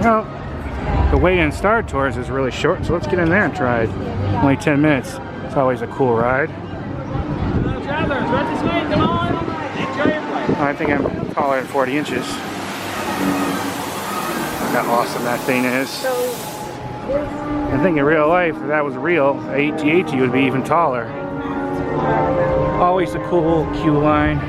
Well, the wait in Star Tours is really short, so let's get in there and try it. Only 10 minutes. It's always a cool ride. I think I'm taller than 40 inches. How awesome that thing is. I think in real life, if that was real, AT-AT would be even taller. Always a cool queue line.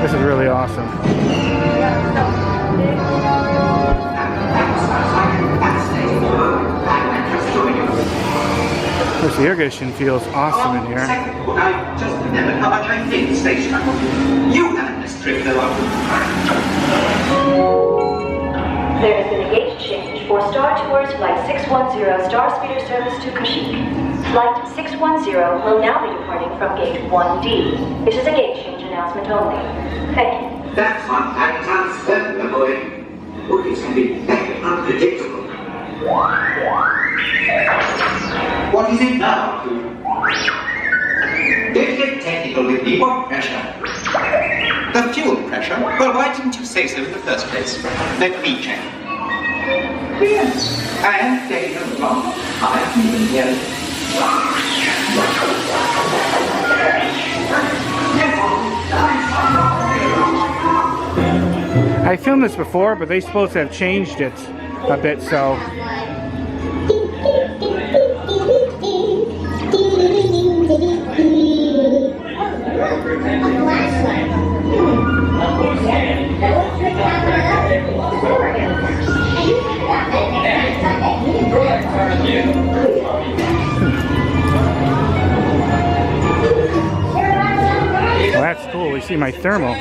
This is really awesome. This air conditioning feels awesome in here. I just remembered how much I hate the station. You had this trip, though. There has been a gate change for Star Tours Flight 610 Star Speeder service to Kashyyyk. Flight 610 will now be departing from Gate 1D. This is a gate change announcement only. Thank you. That's what I can't stand, my boy. Movies can be very unpredictable. What is it now? Don't get technical with me. What pressure? The fuel pressure? Well, why didn't you say so in the first place? Let me check. Yes, I am taking them from 5 million years. I filmed this before, but they're supposed to have changed it a bit, so. Well, that's cool. We see my thermal.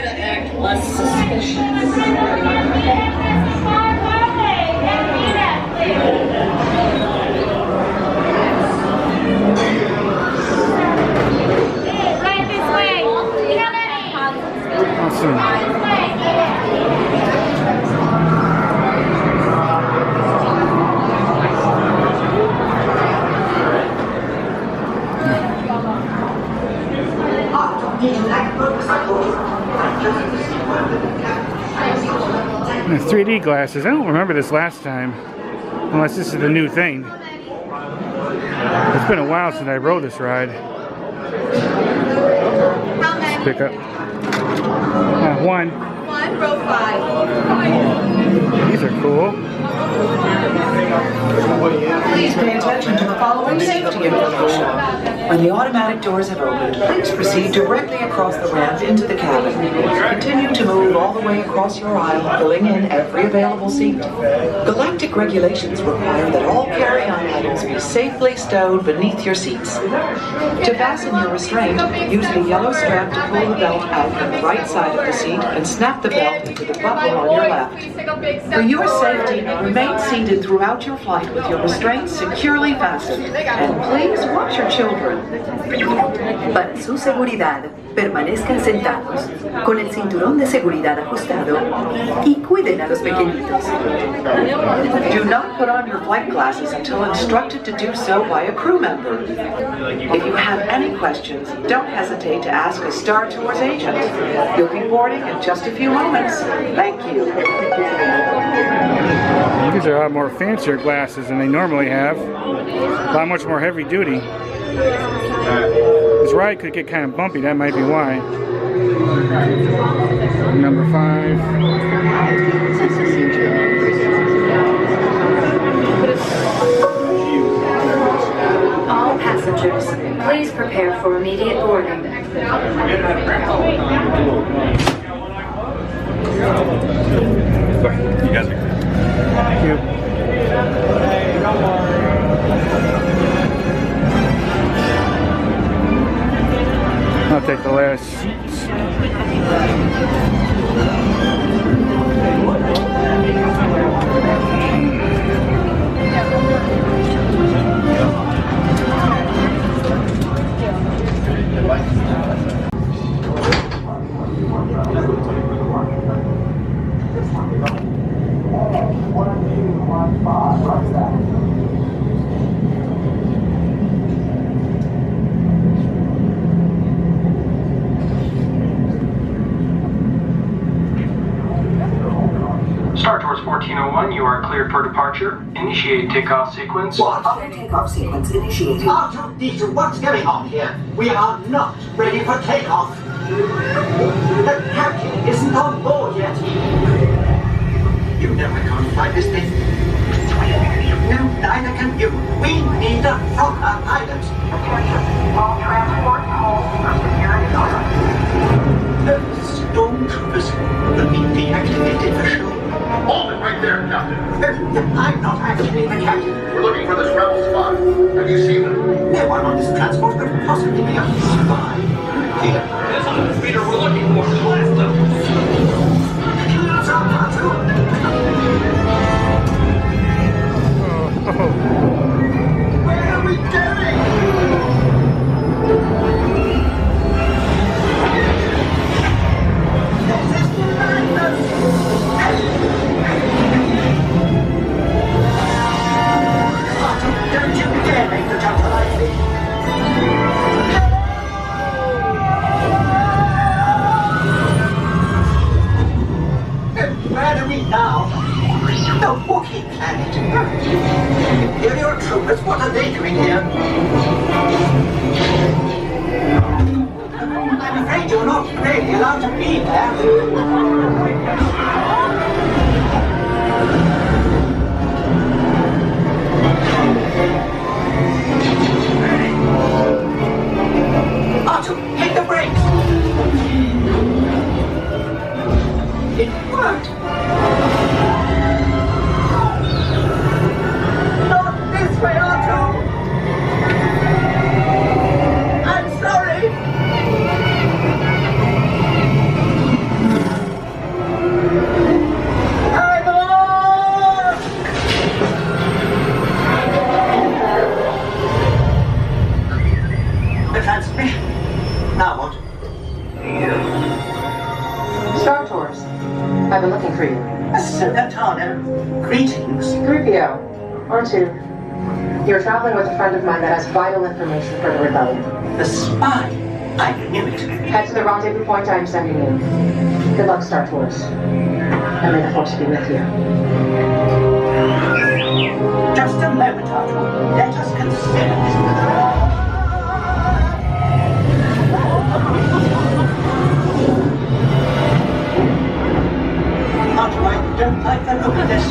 Awesome. The 3D glasses. I don't remember this last time, unless this is the new thing. It's been a while since I rode this ride. Let's pick up. One, row 5. These are cool. Please pay attention to the following safety information. When the automatic doors have opened, please proceed directly across the ramp into the cabin. Continue to move all the way across your aisle, filling in every available seat. Galactic regulations require that all carry-on items be safely stowed beneath your seats. To fasten your restraint, use the yellow strap to pull the belt out from the right side of the seat and snap the belt into the buckle on your left. For your safety, remain seated throughout your flight with your restraints securely fastened. And please watch your children. Para su seguridad, permanezcan sentados, con el cinturón de seguridad ajustado y cuiden a los pequeñitos. Do not put on your flight glasses until instructed to do so by a crew member. If you have any questions, don't hesitate to ask a Star Tours agent. You'll be boarding in just a few moments. Thank you. These are a lot more fancier glasses than they normally have. A lot much more heavy duty. This ride could get kind of bumpy, that might be why. Number 5. All passengers, please prepare for immediate boarding. You guys are. Thank you. I'll take the last seats. Star Tours 1401, you are cleared for departure. Initiate takeoff sequence. What? Takeoff sequence initiated. R2-D2, what's going on here? We are not ready for takeoff. The captain isn't on board yet. You know I can't fly this thing. No, neither can you. We need a proper pilot. Attention, all transport hold for security order. The stormtroopers will be deactivated for sure. Hold it right there, Captain. I'm not actually the captain. We're looking for this rebel spy. Have you seen them? No one on this transport could possibly be a spy. Here. There's another speeder we're looking for. Blast them! Where are we going? This is madness! Don't you dare make the jump like me! Where are we now? The Wookiee planet. Imperial troopers, what are they doing here? I'm afraid you're not really allowed to be there. R2, hit the brakes! It worked! Not this way, R2! I'm sorry! I'm on! The transmission. Now what? Star Tours. I've been looking for you. Ahsoka Tano, greetings. 3PO. R2. You're traveling with a friend of mine that has vital information for the rebellion. The spy. I knew it. Head to the rendezvous point I'm sending you. Good luck, Star Tours. And may the Force be with you. Just a moment, R2. Let us consider this. R2, I don't like the look of this.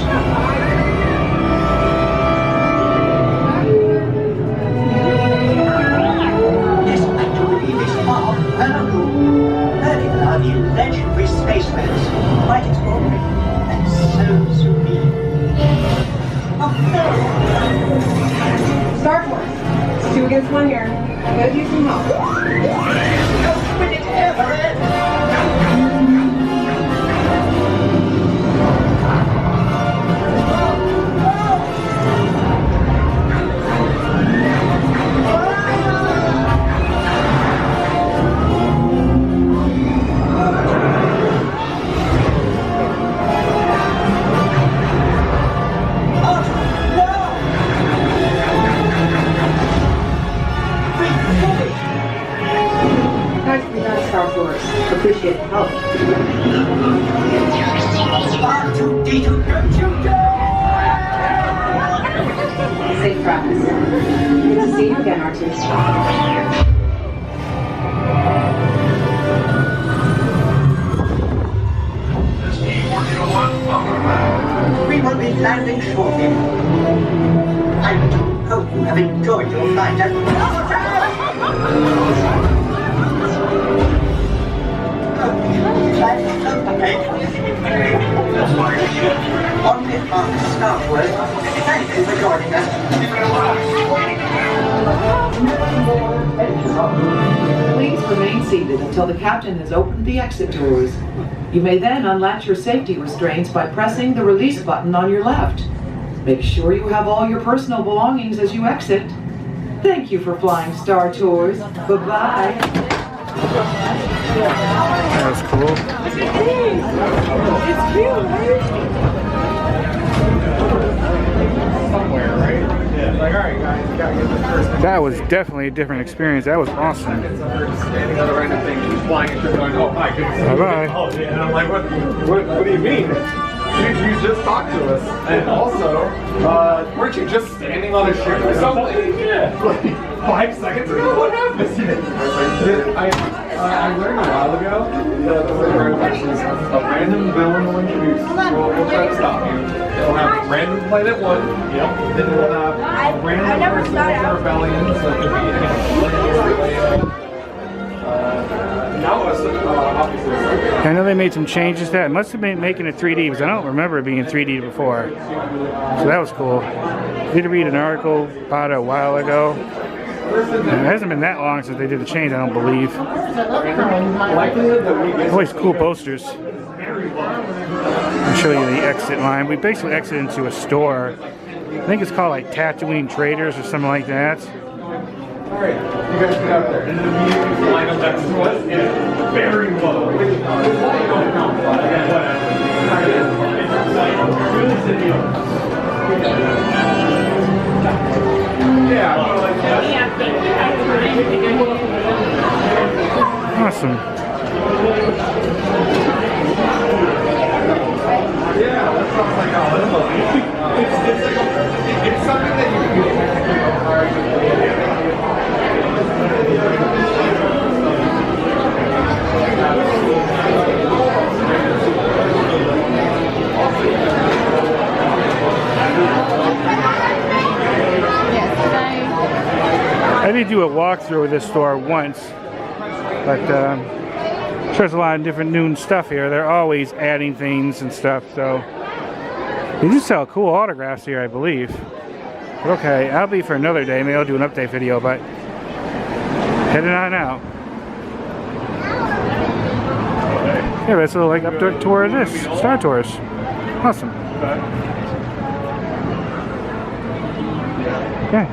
Yes, I do believe it's far well cool. Earlier are the legendary spaceways. Quite extraordinary. And so serene. Oh, no! Star Tours. 2 against 1 here. Could use some help. When it ever ends! Nicely done, Star Tours. Appreciate the help. R2-D2, don't you dare! Safe travels. See you again, R2. We will be landing shortly. I do hope you have enjoyed your flight and... On behalf of Star Tours, thank you for joining us. Please remain seated until the captain has opened the exit doors. You may then unlatch your safety restraints by pressing the release button on your left. Make sure you have all your personal belongings as you exit. Thank you for flying Star Tours. Bye-bye. That was cool. It's cute, right? Somewhere, right? Yeah. Like, all right, guys, you gotta get this person. That was definitely a different experience. That was awesome. Standing on the random thing, she's flying and she's going, oh, hi, good to see you. Bye-bye. Oh, yeah. And I'm like, what do you mean? You just talked to us, and also, weren't you just standing on a ship or something? Yeah. Like 5 seconds ago? What happened? I learned a while ago that the word is a random villain will introduce. We'll try to stop you. We'll have random planet 1. Yep. Then we'll have random person in the rebellion, so it could be I know they made some changes to that. It must have been making it 3D because I don't remember it being in 3D before. So that was cool. I did read an article about it a while ago. And it hasn't been that long since they did the change, I don't believe. Always cool posters. I'll show you the exit line. We basically exit into a store. I think it's called like Tatooine Traders or something like that. Alright, you guys get out there. And then immediately line up next to us and very low. Awesome. Yeah, that sounds like it's something that you can do. I did do a walkthrough of this store once, but there's a lot of different new stuff here. They're always adding things and stuff, so they do sell cool autographs here, I believe. But okay, I'll be for another day. Maybe I'll do an update video, but heading on out. Yeah, that's a little like update tour of this Star Tours. Awesome. Okay.